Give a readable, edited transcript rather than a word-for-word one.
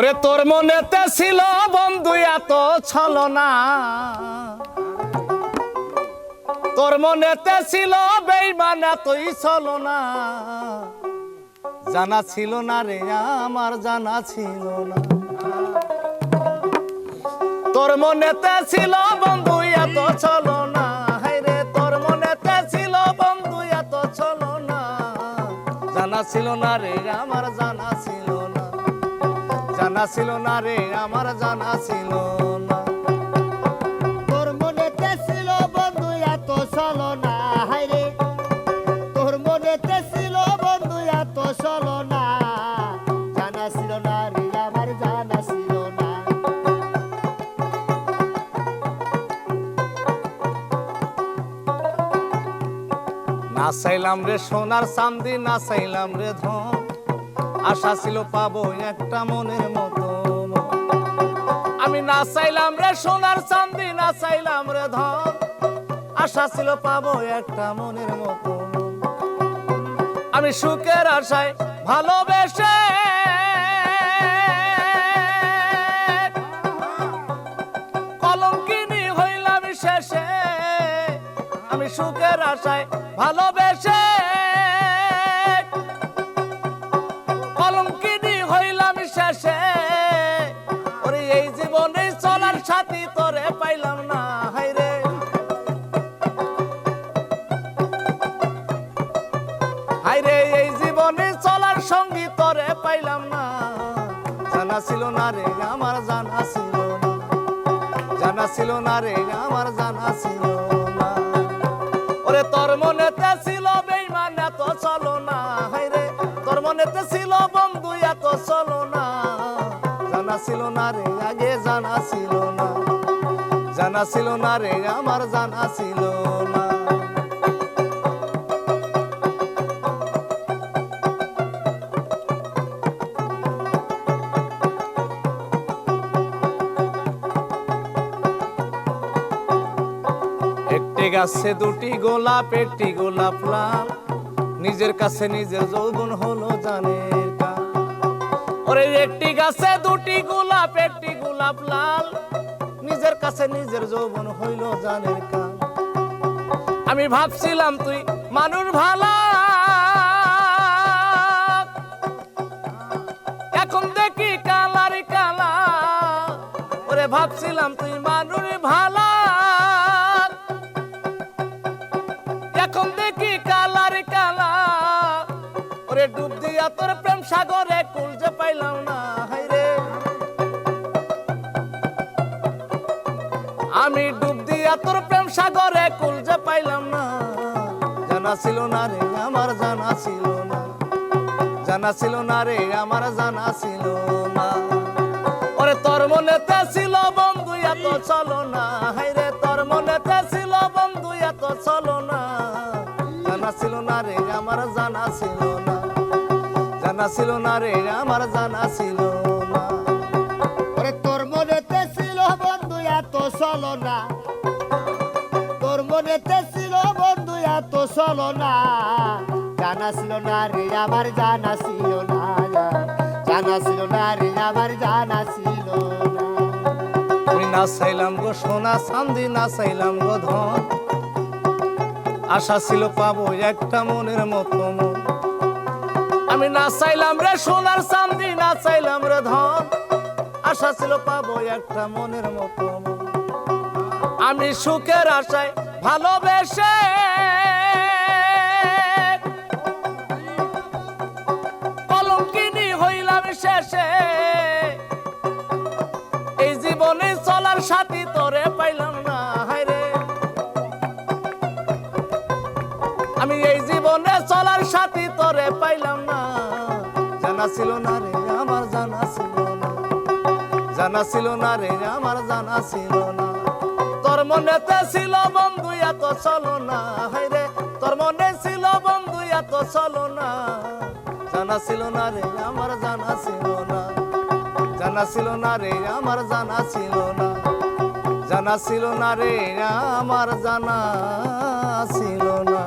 ওরে তোর মনেতে ছিল বন্ধু এত ছলনা, তোর মনেতে ছিল বেঈমান এতই ছলনা, জানা ছিল না রে আমার জানা ছিল না। তোর মনেতে ছিল বন্ধু এত ছলনা, হায়রে তোর মনেতে ছিল বন্ধু এত ছলনা, জানা ছিল না রে আমার জানা ছিল না, জানা ছিল না রে আমার জানা ছিল না। তোর মনেতে ছিল বন্ধু এত ছলনা, হায়রে তোর মনেতে ছিল বন্ধু এত ছলনা, জানা ছিল না রে আমার জানা ছিল না। না চাইলাম রে সোনার চাঁদি, না চাইলাম রে ধন, আশা ছিল পাবো একটা মনের মতো। আমি না চাইলাম রে সোনার চাঁদি, না চাইলাম রে ধন, আশা ছিল পাবো একটা মনের মতো। আমি সুখের আশায় ভালোবেসে কলঙ্কিনী হইলাম শেষে, আমি সুখের আশায় ভালোবেসে কলঙ্কিনী হইলাম শেষে। ওরে এই জীবনে চলার সাথী তোরে পাইলাম না, হায়রে হায়রে এই জীবনে চলার সঙ্গী তোরে পাইলাম না, জানা ছিল না রে আমার জানা ছিল না, জানা ছিল না রে আমার জানা ছিল না। ওরে তোর মনেতে ছিল বেঈমান এত ছলনা, হায়রে তোর মনেতে ছিল বন্ধু এত ছলনা, জানা ছিল না রে আগে জানা ছিল না, জানা ছিল না রে আমার জানা ছিল না। একটি গাছে দুটি গোলাপ, একটি গোলাপ লাল, নিজের কাছে নিজের যৌবন হলো জানের কাল। ওরে একটি গাছে দুটি গোলাপ, একটি গোলাপ লাল, নিজের কাছে নিজের যৌবন হইল জানের কাল। আমি ভাবছিলাম তুই মানুষ ভালা, এখন দেখি কালারি কালা। ওরে ভাবছিলাম তুই মানুষ ভালা, এখন দেখি কালার কালা। ওরে ডুব দিয়া তোর প্রেম সাগরে কুল যে পাইলাম না, হায়রে আমি ডুব দিয়া তোর প্রেম সাগরে কুল যে পাইলাম না, জানা ছিল না রে আমার জানা ছিল না, জানা ছিল না রে আমার জানা ছিল না। ওরে তোর মনেতে ছিল বন্ধু এত ছলনা, হায়রে তোর মনেতে ছিল বন্ধু এত ছলনা, জানা ছিল না রে আমার জানা ছিল না, জানা ছিল না রে আমার জানা ছিল না। ওরে তোর মনেতে ছিল বন্ধু এত ছলনা, তোর মনেতে ছিল বন্ধু এত ছলনা, জানা ছিল না রে আমার জানা ছিল না, জানা ছিল না রে আমার জানা ছিল না। আমি না চাইলাম গো সোনা চাঁদি, না চাইলাম গো ধন, আশা ছিল পাবো একটা মনের মতো মন। আমি না চাইলাম রে সোনার চাঁদি, না চাইলাম রে ধন, আশা ছিল পাবো একটা মনের মতো মন। আমি সুখের আশায় ভালোবেসে কলঙ্কিনী হইলাম শেষে, এই জীবনে চলার সাথী তোরে পাইলাম না, হায়রে আমি এই জীবনে চলার সাথী তোরে পাইলাম না, জানা ছিল না রে আমার জানা ছিল না, জানা ছিল না রে আমার জানা ছিল না। তোর মনেতে ছিল বন্ধু এত ছলনা, হায়রে তোর মনে ছিল বন্ধু এত ছলনা, জানা ছিল না রে আমার জানা ছিল না, জানা ছিল না রে আমার জানা ছিল না, জানা ছিল না রে আমার জানা ছিল না।